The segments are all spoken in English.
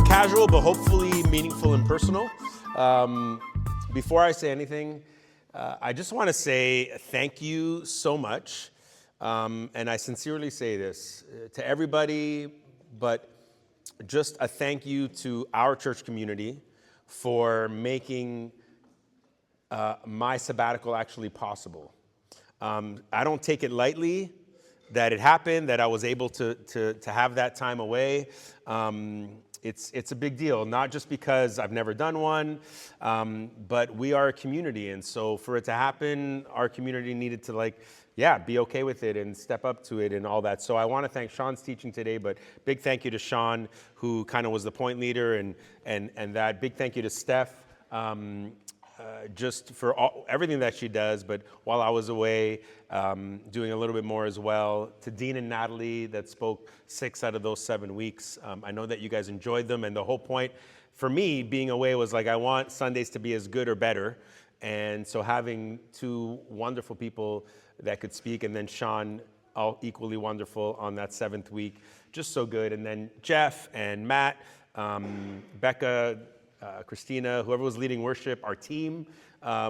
casual, but hopefully meaningful and personal. Before I say anything, I just want to say thank you so much. And I sincerely say this to everybody, but just a thank you to our church community for making my sabbatical actually possible. I don't take it lightly that it happened, that I was able to have that time away. It's a big deal, not just because I've never done one, but we are a community. And so for it to happen, our community needed to be okay with it and step up to it and all that. So I want to thank Sean's teaching today, but big thank you to Sean, who kind of was the point leader, and that big thank you to Steph, just for everything that she does, but while I was away, doing a little bit more as well. To Dean and Natalie that spoke 6 out of those 7 weeks. I know that you guys enjoyed them, and the whole point for me being away was I want Sundays to be as good or better. And so having 2 wonderful people that could speak, and then Sean, all equally wonderful on that 7th week, just so good. And then Jeff and Matt, Becca, Christina, whoever was leading worship, our team,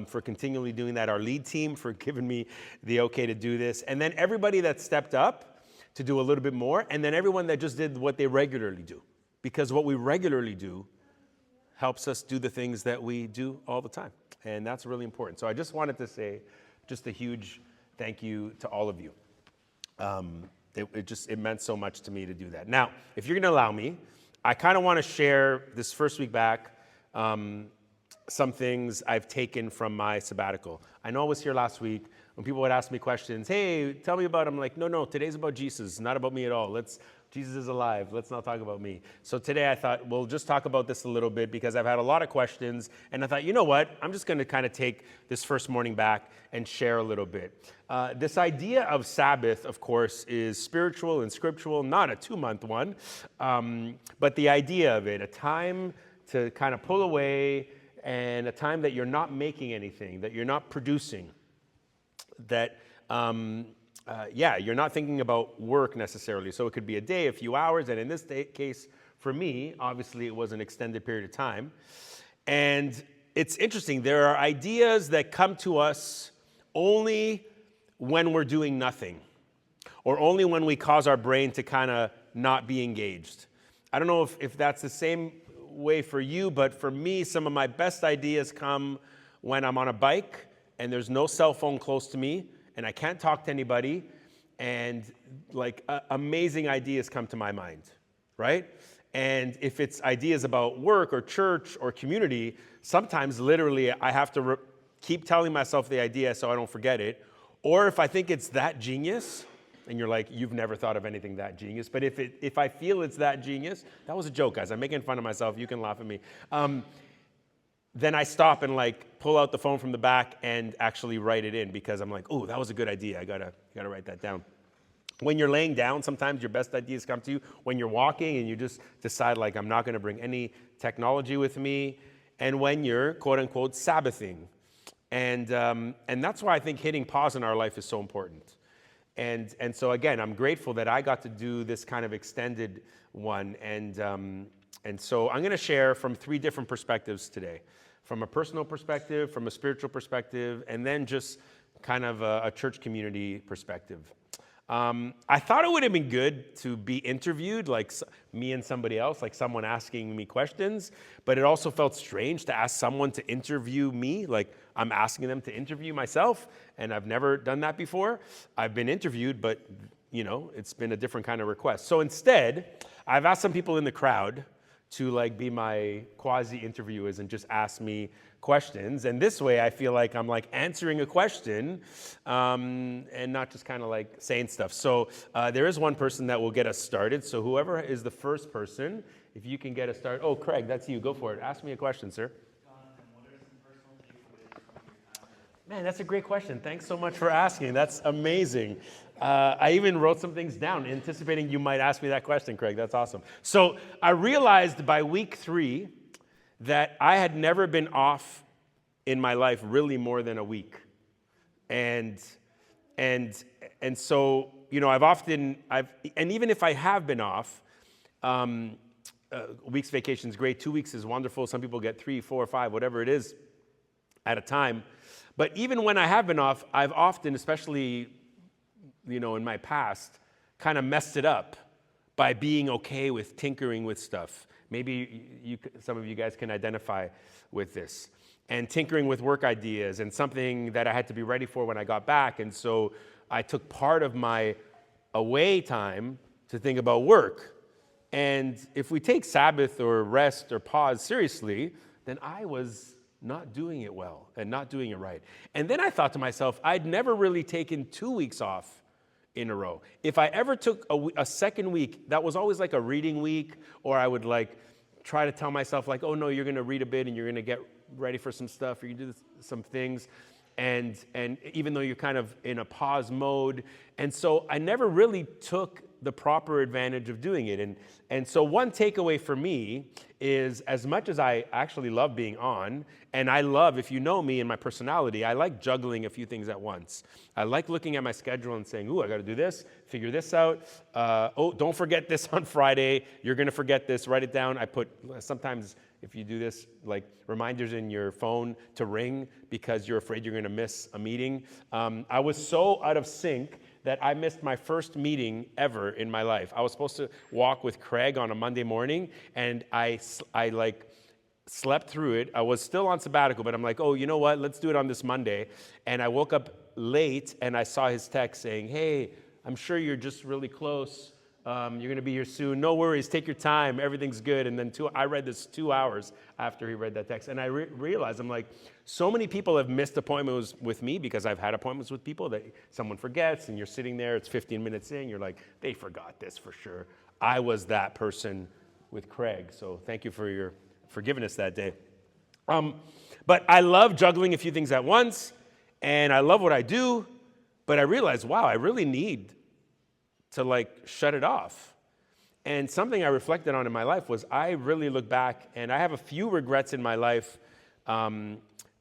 for continually doing that, our lead team for giving me the okay to do this, and then everybody that stepped up to do a little bit more, and then everyone that just did what they regularly do, because what we regularly do helps us do the things that we do all the time, and that's really important. So I just wanted to say just a huge thank you to all of you. It meant so much to me to do that. Now, if you're going to allow me, I kind of want to share this first week back some things I've taken from my sabbatical. I know I was here last week when people would ask me questions. Hey, tell me about it. I'm like, no, today's about Jesus, not about me at all. Jesus is alive. Let's not talk about me. So today I thought we'll just talk about this a little bit because I've had a lot of questions, and I thought, you know what? I'm just going to kind of take this first morning back and share a little bit. This idea of Sabbath, of course, is spiritual and scriptural, not a 2-month one, but the idea of it, a time to kind of pull away, and a time that you're not making anything, that you're not producing, that, you're not thinking about work necessarily. So it could be a day, a few hours, and in this case, for me, obviously it was an extended period of time. And it's interesting, there are ideas that come to us only when we're doing nothing, or only when we cause our brain to kind of not be engaged. I don't know if that's the same way for you, but for me, some of my best ideas come when I'm on a bike and there's no cell phone close to me and I can't talk to anybody, and amazing ideas come to my mind, right? And if it's ideas about work or church or community, sometimes literally I have to keep telling myself the idea so I don't forget it. Or if I think it's that genius, and you're like, you've never thought of anything that genius. But if I feel it's that genius, that was a joke, guys. I'm making fun of myself. You can laugh at me. Then I stop and pull out the phone from the back and actually write it in, because I'm like, oh, that was a good idea. I gotta write that down. When you're laying down, sometimes your best ideas come to you. When you're walking and you just decide I'm not gonna bring any technology with me. And when you're quote unquote Sabbathing. And that's why I think hitting pause in our life is so important. And so again, I'm grateful that I got to do this kind of extended one. And so I'm going to share from 3 different perspectives today, from a personal perspective, from a spiritual perspective, and then just kind of a church community perspective. I thought it would have been good to be interviewed, me and somebody else, someone asking me questions, but it also felt strange to ask someone to interview me, I'm asking them to interview myself, and I've never done that before. I've been interviewed, but it's been a different kind of request. So instead, I've asked some people in the crowd to be my quasi-interviewers and just ask me questions. And this way I feel like I'm answering a question and not just kind of saying stuff. So there is one person that will get us started. So whoever is the first person, if you can get us started. Oh, Craig, that's you. Go for it. Ask me a question, sir. Man, that's a great question. Thanks so much for asking. That's amazing. I even wrote some things down anticipating you might ask me that question, Craig. That's awesome. So I realized by week 3 that I had never been off in my life really more than a week. And so, and even if I have been off, a week's vacation is great. 2 weeks is wonderful. Some people get 3, 4, 5, whatever it is at a time. But even when I have been off, I've often, especially, in my past, kind of messed it up by being okay with tinkering with stuff. Maybe some of you guys can identify with this. And tinkering with work ideas and something that I had to be ready for when I got back. And so I took part of my away time to think about work. And if we take Sabbath or rest or pause seriously, then I was not doing it well and not doing it right. And then I thought to myself, I'd never really taken 2 weeks off in a row. If I ever took a second week, that was always like a reading week, or I would like try to tell myself like, oh no, you're going to read a bit and you're going to get ready for some stuff, or you do some things. And even though you're kind of in a pause mode. And so I never really took the proper advantage of doing it. And so one takeaway for me is, as much as I actually love being on, and I love, if you know me and my personality, I like juggling a few things at once. I like looking at my schedule and saying, ooh, I got to do this, figure this out. Oh, don't forget this on Friday. You're going to forget this. Write it down. I put, sometimes if you do this, like reminders in your phone to ring because you're afraid you're going to miss a meeting. I was so out of sync that I missed my first meeting ever in my life. I was supposed to walk with Craig on a Monday morning, and I like slept through it. I was still on sabbatical, but I'm like, oh, you know what? Let's do it on this Monday. And I woke up late, and I saw his text saying, hey, I'm sure you're just really close. You're going to be here soon. No worries. Take your time. Everything's good. And then I read this 2 hours after he read that text. And I realized, I'm like, so many people have missed appointments with me because I've had appointments with people that someone forgets, and you're sitting there. It's 15 minutes in. You're like, they forgot this for sure. I was that person with Craig. So thank you for your forgiveness that day. But I love juggling a few things at once, and I love what I do. But I realized, wow, I really need to like shut it off. And something I reflected on in my life was, I really look back, and I have a few regrets in my life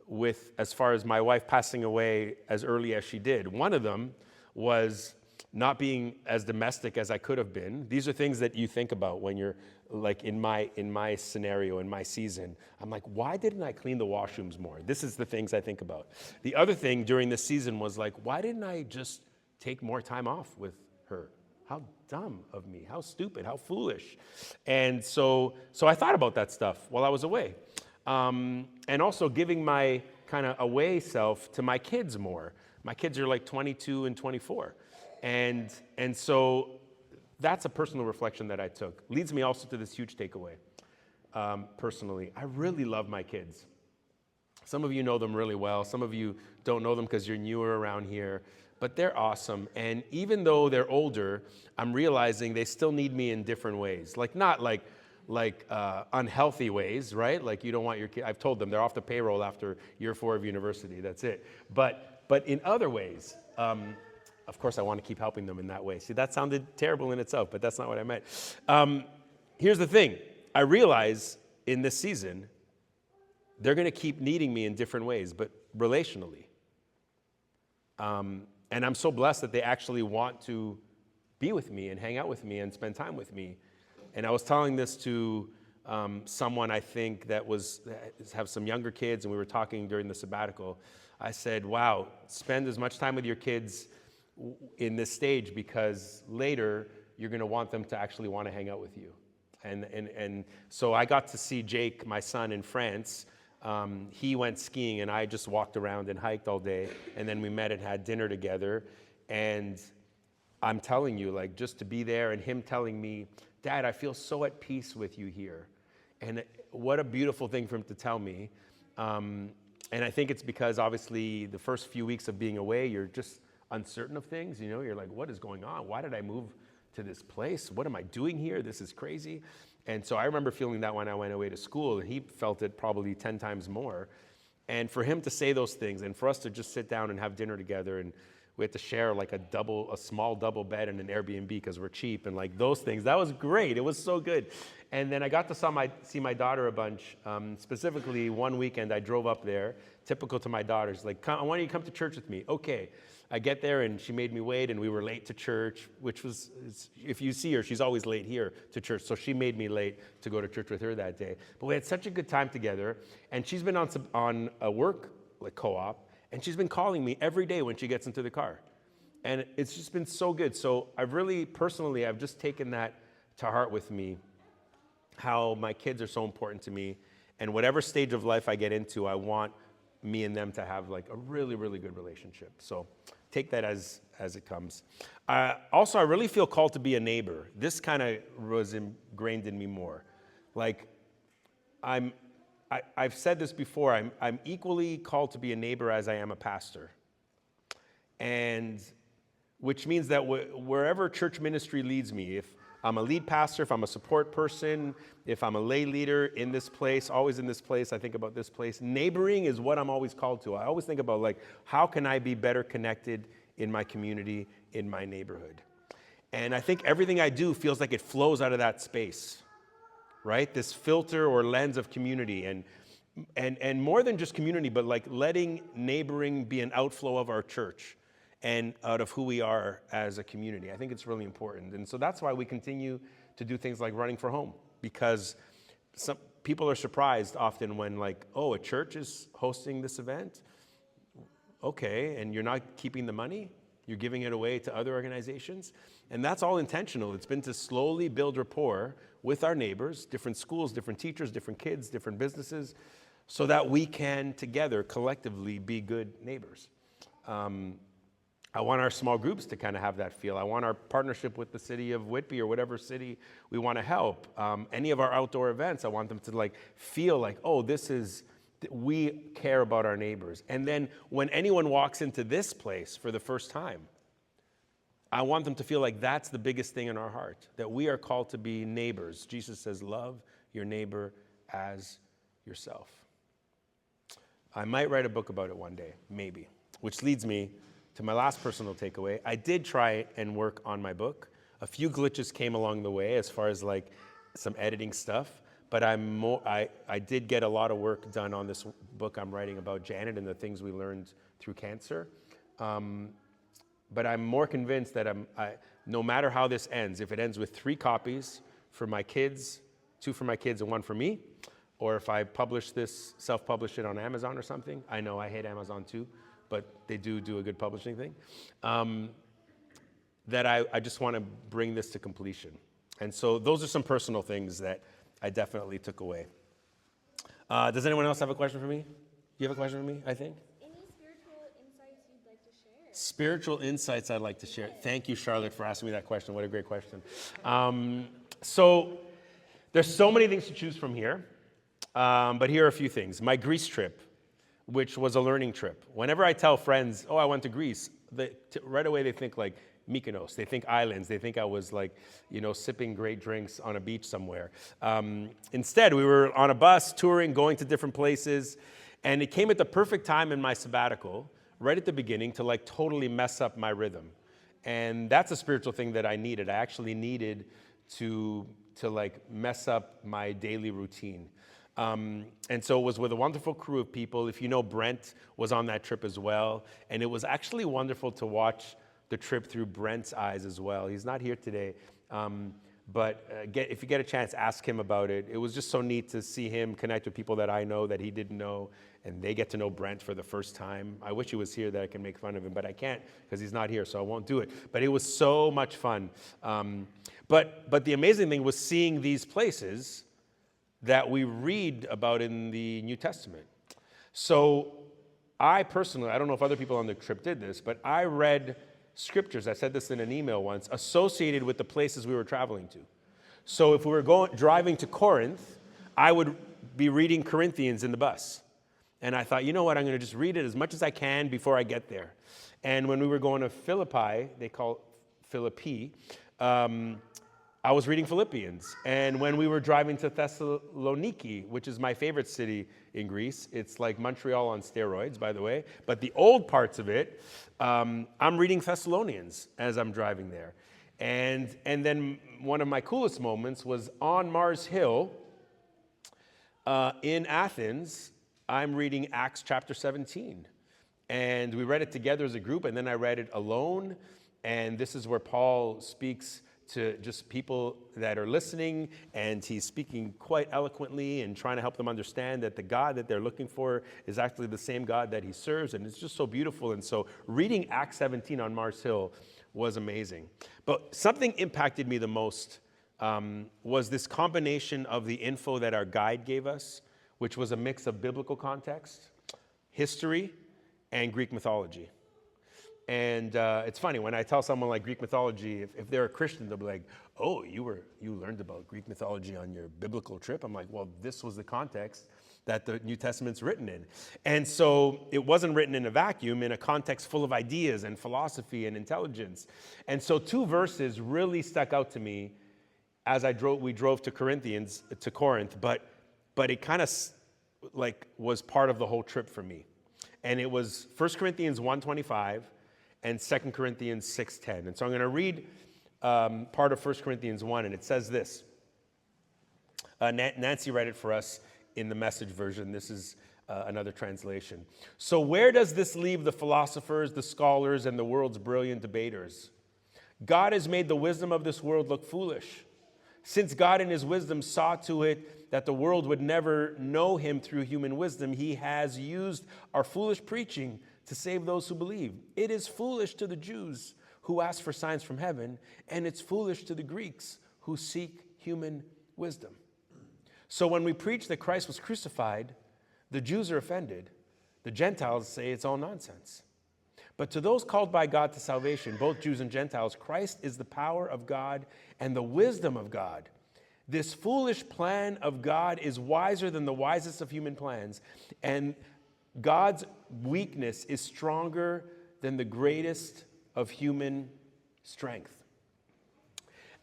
with as far as my wife passing away as early as she did. One of them was not being as domestic as I could have been. These are things that you think about when you're like in my scenario, in my season. I'm like, why didn't I clean the washrooms more? This is the things I think about. The other thing during this season was like, why didn't I just take more time off with her? How dumb of me, how stupid, how foolish. And so I thought about that stuff while I was away. And also giving my kind of away self to my kids more. My kids are like 22 and 24. And so that's a personal reflection that I took. Leads me also to this huge takeaway. Personally, I really love my kids. Some of you know them really well. Some of you don't know them because you're newer around here. But they're awesome. And even though they're older, I'm realizing they still need me in different ways. Like not like unhealthy ways, right? Like you don't want your kid. I've told them they're off the payroll after year 4 of university. That's it. But in other ways, of course, I want to keep helping them in that way. See, that sounded terrible in itself, but that's not what I meant. Here's the thing. I realize in this season, they're going to keep needing me in different ways, but relationally. And I'm so blessed that they actually want to be with me and hang out with me and spend time with me. And I was telling this to someone I think that have some younger kids, and we were talking during the sabbatical. I said, wow, spend as much time with your kids in this stage, because later you're going to want them to actually want to hang out with you. And so I got to see Jake, my son, in France. He went skiing, and I just walked around and hiked all day. And then we met and had dinner together. And I'm telling you, like, just to be there and him telling me, Dad, I feel so at peace with you here. And what a beautiful thing for him to tell me. And I think it's because, obviously, the first few weeks of being away, you're just uncertain of things. You know, you're like, what is going on? Why did I move to this place? What am I doing here? This is crazy. And so I remember feeling that when I went away to school, and he felt it probably 10 times more. And for him to say those things, and for us to just sit down and have dinner together, and We had to share like a small double bed in an Airbnb because we're cheap and like those things. That was great. It was so good. And then I got to see my daughter a bunch. Specifically, one weekend I drove up there, typical to my daughters, like, I want you to come to church with me. Okay. I get there and she made me wait and we were late to church, which was, if you see her, she's always late here to church. So she made me late to go to church with her that day. But we had such a good time together, and she's been on a work like co-op, and she's been calling me every day when she gets into the car. And it's just been so good. So I've just taken that to heart with me, how my kids are so important to me. And whatever stage of life I get into, I want me and them to have like a really, really good relationship. So take that as it comes. Also, I really feel called to be a neighbor. This kind of was ingrained in me more. Like, I've said this before, I'm equally called to be a neighbor as I am a pastor. And which means that wherever church ministry leads me, if I'm a lead pastor, if I'm a support person, if I'm a lay leader in this place, always in this place, I think about this place. Neighboring is what I'm always called to. I always think about, like, how can I be better connected in my community, in my neighborhood? And I think everything I do feels like it flows out of that space, right? This filter or lens of community. And more than just community, but like letting neighboring be an outflow of our church and out of who we are as a community. I think it's really important. And so that's why we continue to do things like running for home, because some people are surprised often when, like, oh, a church is hosting this event? Okay, and you're not keeping the money? You're giving it away to other organizations? And that's all intentional. It's been to slowly build rapport with our neighbors, different schools, different teachers, different kids, different businesses, so that we can together collectively be good neighbors. I want our small groups to kind of have that feel. I want our partnership with the city of Whitby or whatever city we want to help. Any of our outdoor events, I want them to like feel like, oh, we care about our neighbors. And then when anyone walks into this place for the first time, I want them to feel like that's the biggest thing in our heart, that we are called to be neighbors. Jesus says, love your neighbor as yourself. I might write a book about it one day, maybe, which leads me to my last personal takeaway. I did try and work on my book. A few glitches came along the way as far as like some editing stuff, but I did get a lot of work done on this book I'm writing about Janet and the things we learned through cancer. But I'm more convinced that no matter how this ends, if it ends with 3 copies for my kids, 2 for my kids and 1 for me, or if I self-publish it on Amazon or something, I know I hate Amazon too, but they do a good publishing thing, that I just want to bring this to completion. And so those are some personal things that I definitely took away. Does anyone else have a question for me? You have a question for me, I think? Any spiritual insights you'd like to share? Spiritual insights I'd like to share. Thank you, Charlotte, for asking me that question. What a great question. So there's so many things to choose from here, but here are a few things. My Greece trip, which was a learning trip. Whenever I tell friends, oh, I went to Greece, right away they think like Mykonos. They think islands. They think I was like, sipping great drinks on a beach somewhere. Instead, we were on a bus, touring, going to different places, and it came at the perfect time in my sabbatical, right at the beginning, to like totally mess up my rhythm. And that's a spiritual thing that I needed. I actually needed to like mess up my daily routine. And so it was with a wonderful crew of people. If you know, Brent was on that trip as well. And it was actually wonderful to watch the trip through Brent's eyes as well. He's not here today. But if you get a chance, ask him about it. It was just so neat to see him connect with people that I know that he didn't know. And they get to know Brent for the first time. I wish he was here that I can make fun of him, but I can't because he's not here, so I won't do it. But it was so much fun. But the amazing thing was seeing these places that we read about in the New Testament. So I personally, I don't know if other people on the trip did this, but I read scriptures, I said this in an email once, associated with the places we were traveling to. So if we were driving to Corinth, I would be reading Corinthians in the bus. And I thought, you know what, I'm going to just read it as much as I can before I get there. And when we were going to Philippi, they call it Philippi, I was reading Philippians. And when we were driving to Thessaloniki, which is my favorite city in Greece, it's like Montreal on steroids, by the way, but the old parts of it, I'm reading Thessalonians as I'm driving there. And then one of my coolest moments was on Mars Hill in Athens. I'm reading Acts chapter 17. And we read it together as a group, and then I read it alone. And this is where Paul speaks to just people that are listening, and he's speaking quite eloquently and trying to help them understand that the God that they're looking for is actually the same God that he serves, and it's just so beautiful. And so reading Acts 17 on Mars Hill was amazing. But something impacted me the most was this combination of the info that our guide gave us, which was a mix of biblical context, history, and Greek mythology. And it's funny, when I tell someone like Greek mythology, if they're a Christian, they'll be like, oh, you learned about Greek mythology on your biblical trip? I'm like, well, this was the context that the New Testament's written in. And so it wasn't written in a vacuum, in a context full of ideas and philosophy and intelligence. And so 2 verses really stuck out to me as we drove to Corinth, but it kind of like was part of the whole trip for me. And it was 1 Corinthians 1:25 and 2 Corinthians 6:10. And so I'm going to read part of 1 Corinthians 1, and it says this. Nancy read it for us in the Message version. This is another translation. So where does this leave the philosophers, the scholars, and the world's brilliant debaters? God has made the wisdom of this world look foolish. Since God in his wisdom saw to it that the world would never know him through human wisdom, he has used our foolish preaching to save those who believe. It is foolish to the Jews who ask for signs from heaven, and it's foolish to the Greeks who seek human wisdom. So when we preach that Christ was crucified, the Jews are offended. The Gentiles say it's all nonsense. But to those called by God to salvation, both Jews and Gentiles, Christ is the power of God and the wisdom of God. This foolish plan of God is wiser than the wisest of human plans, and God's weakness is stronger than the greatest of human strength.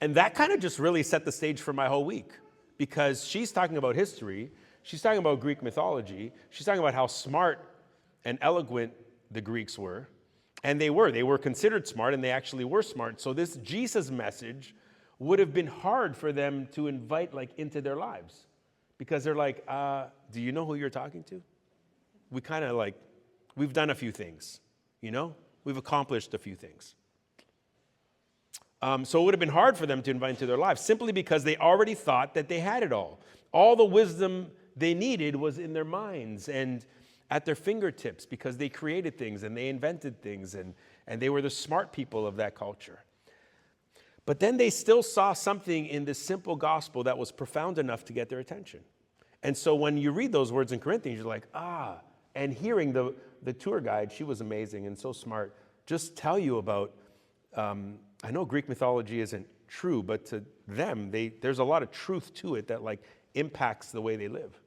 And that kind of just really set the stage for my whole week, because she's talking about history, she's talking about Greek mythology, she's talking about how smart and eloquent the Greeks were. And they were considered smart, and they actually were smart. So this Jesus message would have been hard for them to invite into their lives, because they're like, do you know who you're talking to? We kind of we've done a few things, we've accomplished a few things. So it would have been hard for them to invite into their lives, simply because they already thought that they had it all. All the wisdom they needed was in their minds and at their fingertips, because they created things and they invented things, and they were the smart people of that culture. But then they still saw something in this simple gospel that was profound enough to get their attention. And so when you read those words in Corinthians, you're like, and hearing the tour guide, she was amazing and so smart, just tell you about, I know Greek mythology isn't true, but to them, there's a lot of truth to it that impacts the way they live.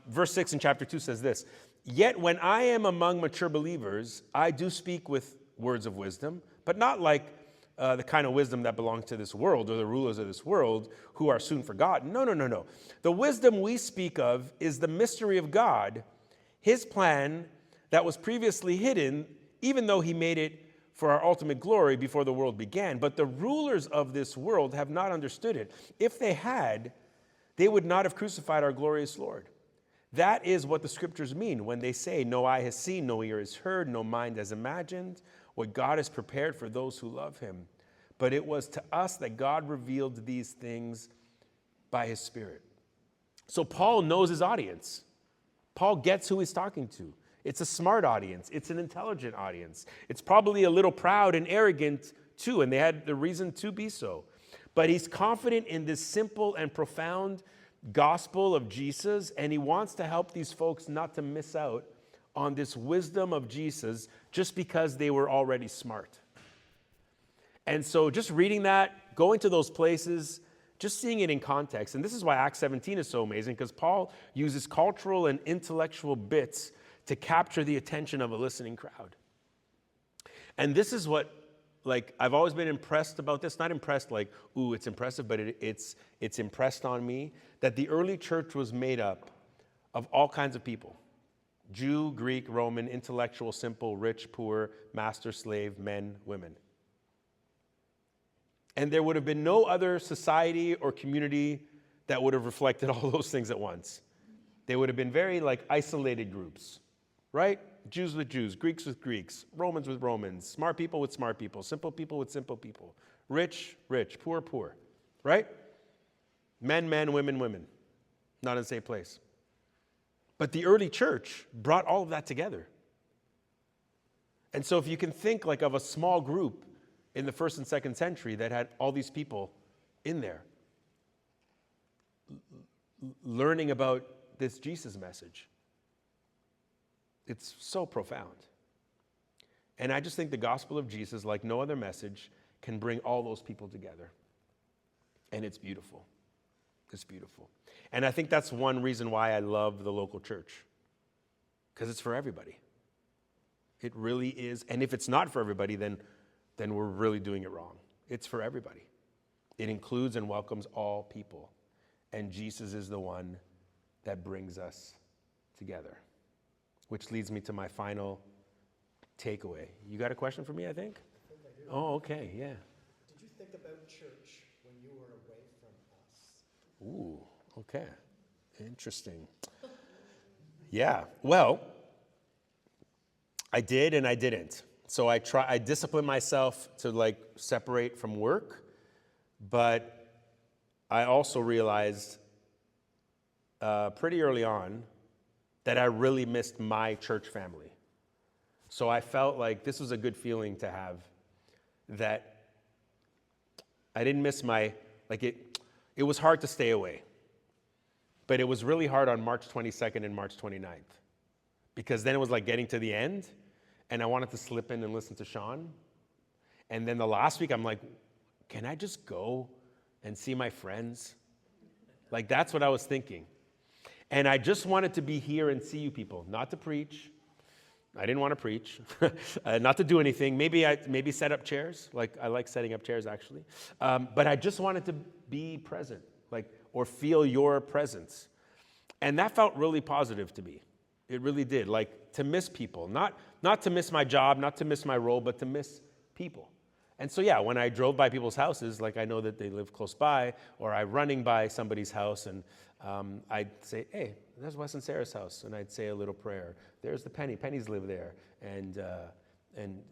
Verse 6 in chapter 2 says this: Yet when I am among mature believers, I do speak with words of wisdom, but not like the kind of wisdom that belongs to this world or the rulers of this world who are soon forgotten. No. The wisdom we speak of is the mystery of God, his plan that was previously hidden, even though he made it for our ultimate glory before the world began. But the rulers of this world have not understood it. If they had, they would not have crucified our glorious Lord. That is what the scriptures mean when they say, no eye has seen, no ear has heard, no mind has imagined what God has prepared for those who love him. But it was to us that God revealed these things by his Spirit. So Paul knows his audience. Paul gets who he's talking to. It's a smart audience. It's an intelligent audience. It's probably a little proud and arrogant too, and they had the reason to be so. But he's confident in this simple and profound gospel of Jesus, and he wants to help these folks not to miss out on this wisdom of Jesus just because they were already smart. And so just reading that, going to those places, just seeing it in context, and this is why Acts 17 is so amazing, because Paul uses cultural and intellectual bits to capture the attention of a listening crowd. And this is what like, I've always been impressed about this. Not impressed like, ooh, it's impressive, but it's impressed on me that the early church was made up of all kinds of people. Jew, Greek, Roman, intellectual, simple, rich, poor, master, slave, men, women. And there would have been no other society or community that would have reflected all those things at once. They would have been very like isolated groups, right? Jews with Jews, Greeks with Greeks, Romans with Romans, smart people with smart people, simple people with simple people, rich, rich, poor, poor, right? Men, men, women, women, not in the same place. But the early church brought all of that together. And so if you can think like of a small group in the first and second century that had all these people in there, learning about this Jesus message, it's so profound. And I just think the gospel of Jesus, like no other message, can bring all those people together. And it's beautiful. It's beautiful. And I think that's one reason why I love the local church, because it's for everybody. It really is. And if it's not for everybody, then we're really doing it wrong. It's for everybody. It includes and welcomes all people. And Jesus is the one that brings us together. Which leads me to my final takeaway. You got a question for me, I think? I do. Oh, okay, yeah. Did you think about church when you were away from us? Ooh, okay. Interesting. Yeah, well, I did and I didn't. So I disciplined myself to like separate from work, but I also realized pretty early on that I really missed my church family. So I felt like this was a good feeling to have, that I didn't miss it was hard to stay away. But it was really hard on March 22nd and March 29th. Because then it was like getting to the end, and I wanted to slip in and listen to Sean. And then the last week, I'm like, can I just go and see my friends? Like, that's what I was thinking. And I just wanted to be here and see you people, not to preach. I didn't want to preach, not to do anything. Maybe set up chairs. Like, I like setting up chairs, actually. But I just wanted to be present, or feel your presence. And that felt really positive to me. It really did. Like, to miss people. Not to miss my job, not to miss my role, but to miss people. And so, yeah, when I drove by people's houses, like I know that they live close by, or I'm running by somebody's house, and I'd say, hey, there's Wes and Sarah's house, and I'd say a little prayer. There's the Pennies live there, and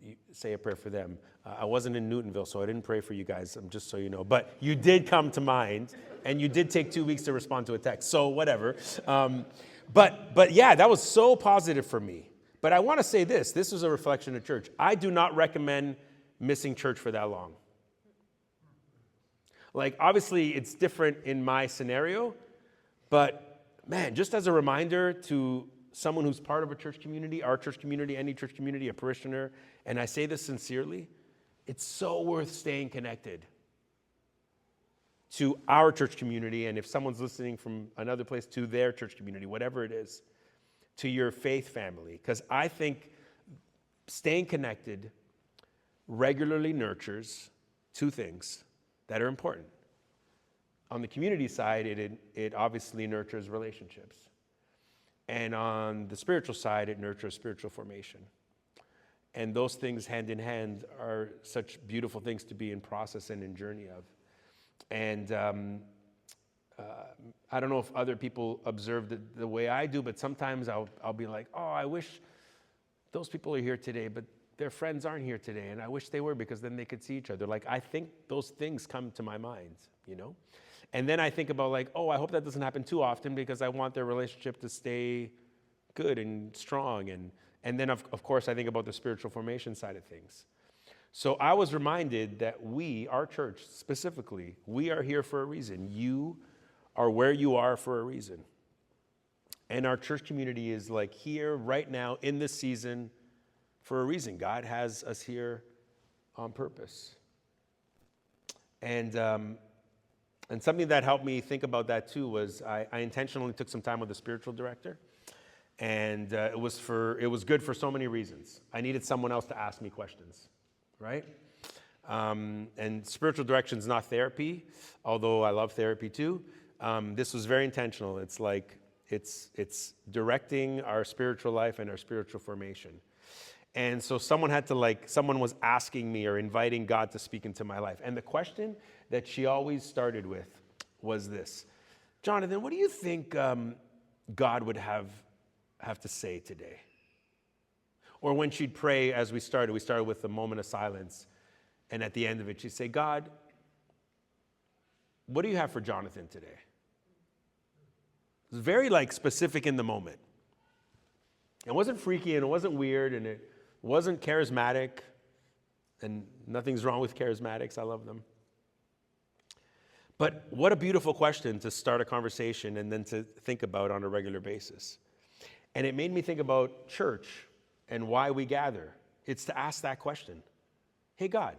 you say a prayer for them. I wasn't in Newtonville, so I didn't pray for you guys, just so you know. But you did come to mind, and you did take 2 weeks to respond to a text, so whatever. But yeah, that was so positive for me. But I want to say this was a reflection of church. I do not recommend missing church for that long. Like, obviously, it's different in my scenario, but man, just as a reminder to someone who's part of a church community, our church community, any church community, a parishioner, and I say this sincerely, it's so worth staying connected to our church community, and if someone's listening from another place, to their church community, whatever it is, to your faith family, because I think staying connected regularly nurtures two things that are important. On the community side, it obviously nurtures relationships. And on the spiritual side, it nurtures spiritual formation. And those things hand in hand are such beautiful things to be in process and in journey of. And I don't know if other people observe the way I do, but sometimes I'll be like, oh, I wish those people are here today, but their friends aren't here today, and I wish they were, because then they could see each other. Like, I think those things come to my mind, you know? And then I think about like, oh, I hope that doesn't happen too often, because I want their relationship to stay good and strong. And then, of course, I think about the spiritual formation side of things. So I was reminded that we, our church specifically, we are here for a reason. You are where you are for a reason. And our church community is like here right now in this season for a reason. God has us here on purpose. And something that helped me think about that too was I intentionally took some time with the spiritual director. And it was good for so many reasons. I needed someone else to ask me questions, right? And spiritual direction is not therapy, although I love therapy too. This was very intentional. It's like, it's directing our spiritual life and our spiritual formation. And so someone was asking me or inviting God to speak into my life. And the question that she always started with was this: Jonathan, what do you think God would have to say today? Or when she'd pray, as we started with a moment of silence. And at the end of it, she'd say, God, what do you have for Jonathan today? It was very specific in the moment. It wasn't freaky and it wasn't weird and it wasn't charismatic. And nothing's wrong with charismatics. I love them. But what a beautiful question to start a conversation and then to think about on a regular basis. And it made me think about church and why we gather. It's to ask that question. Hey, God,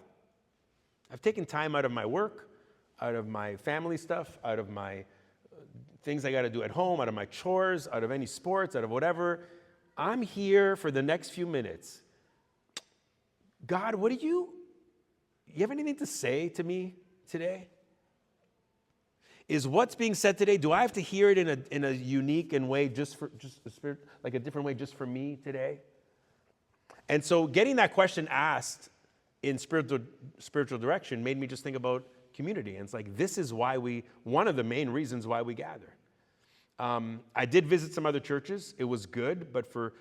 I've taken time out of my work, out of my family stuff, out of my things I got to do at home, out of my chores, out of any sports, out of whatever. I'm here for the next few minutes. God, you have anything to say to me today? Is what's being said today, do I have to hear it in a unique and way, just a spirit, like a different way just for me today? And so getting that question asked in spiritual direction made me just think about community. And it's like, this is one of the main reasons why we gather. I did visit some other churches. It was good, but for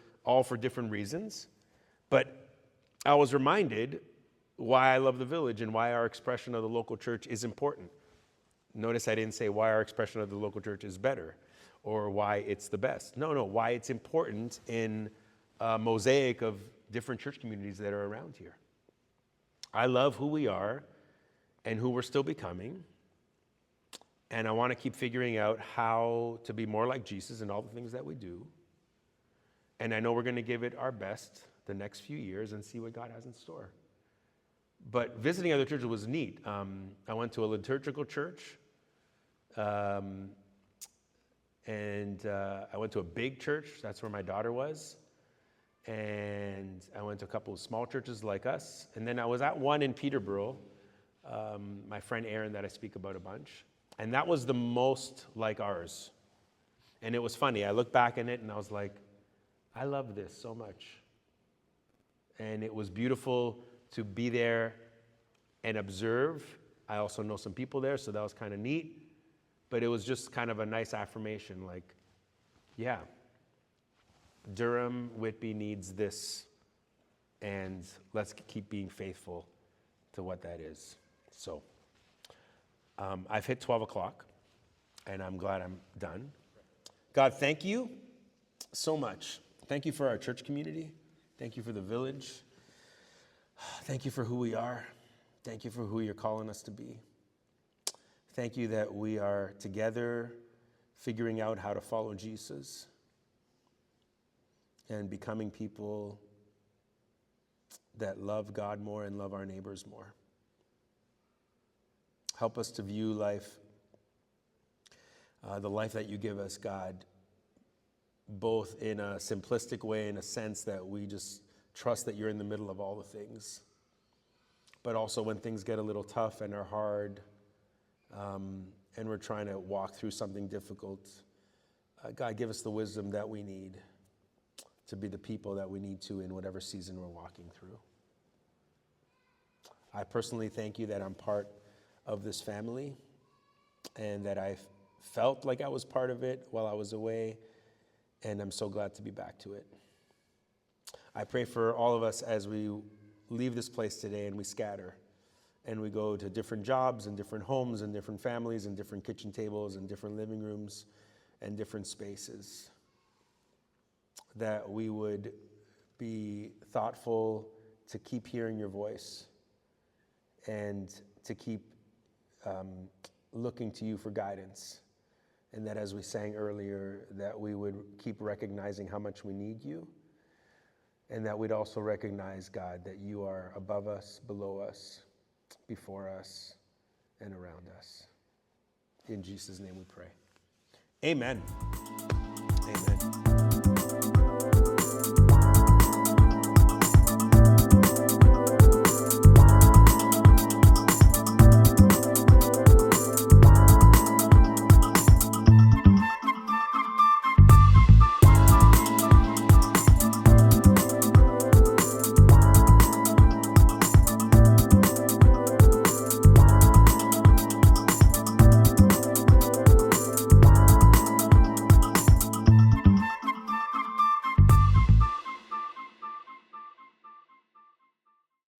different reasons. But I was reminded why I love the Village and why our expression of the local church is important. Notice I didn't say why our expression of the local church is better or why it's the best. No, why it's important in a mosaic of different church communities that are around here. I love who we are and who we're still becoming. And I want to keep figuring out how to be more like Jesus in all the things that we do. And I know we're going to give it our best the next few years and see what God has in store. But visiting other churches was neat. I went to a liturgical church. And I went to a big church. That's where my daughter was. And I went to a couple of small churches like us. And then I was at one in Peterborough, my friend Aaron that I speak about a bunch. And that was the most like ours. And it was funny. I looked back in it and I was like, I love this so much. And it was beautiful to be there and observe. I also know some people there, so that was kind of neat. But it was just kind of a nice affirmation, like, yeah, Durham, Whitby needs this, and let's keep being faithful to what that is. So I've hit 12 o'clock, and I'm glad I'm done. God, thank you so much. Thank you for our church community. Thank you for the Village. Thank you for who we are. Thank you for who you're calling us to be. Thank you that we are together figuring out how to follow Jesus and becoming people that love God more and love our neighbors more. Help us to view life, the life that you give us, God, both in a simplistic way, in a sense that we just trust that you're in the middle of all the things, but also when things get a little tough and are hard, and we're trying to walk through something difficult, God, give us the wisdom that we need to be the people that we need to in whatever season we're walking through. I personally thank you that I'm part of this family and that I felt like I was part of it while I was away, and I'm so glad to be back to it. I pray for all of us as we leave this place today and we scatter and we go to different jobs and different homes and different families and different kitchen tables and different living rooms and different spaces, that we would be thoughtful to keep hearing your voice and to keep looking to you for guidance. And that, as we sang earlier, that we would keep recognizing how much we need you, and that we'd also recognize, God, that you are above us, below us, before us, and around us. In Jesus' name we pray. Amen. Amen.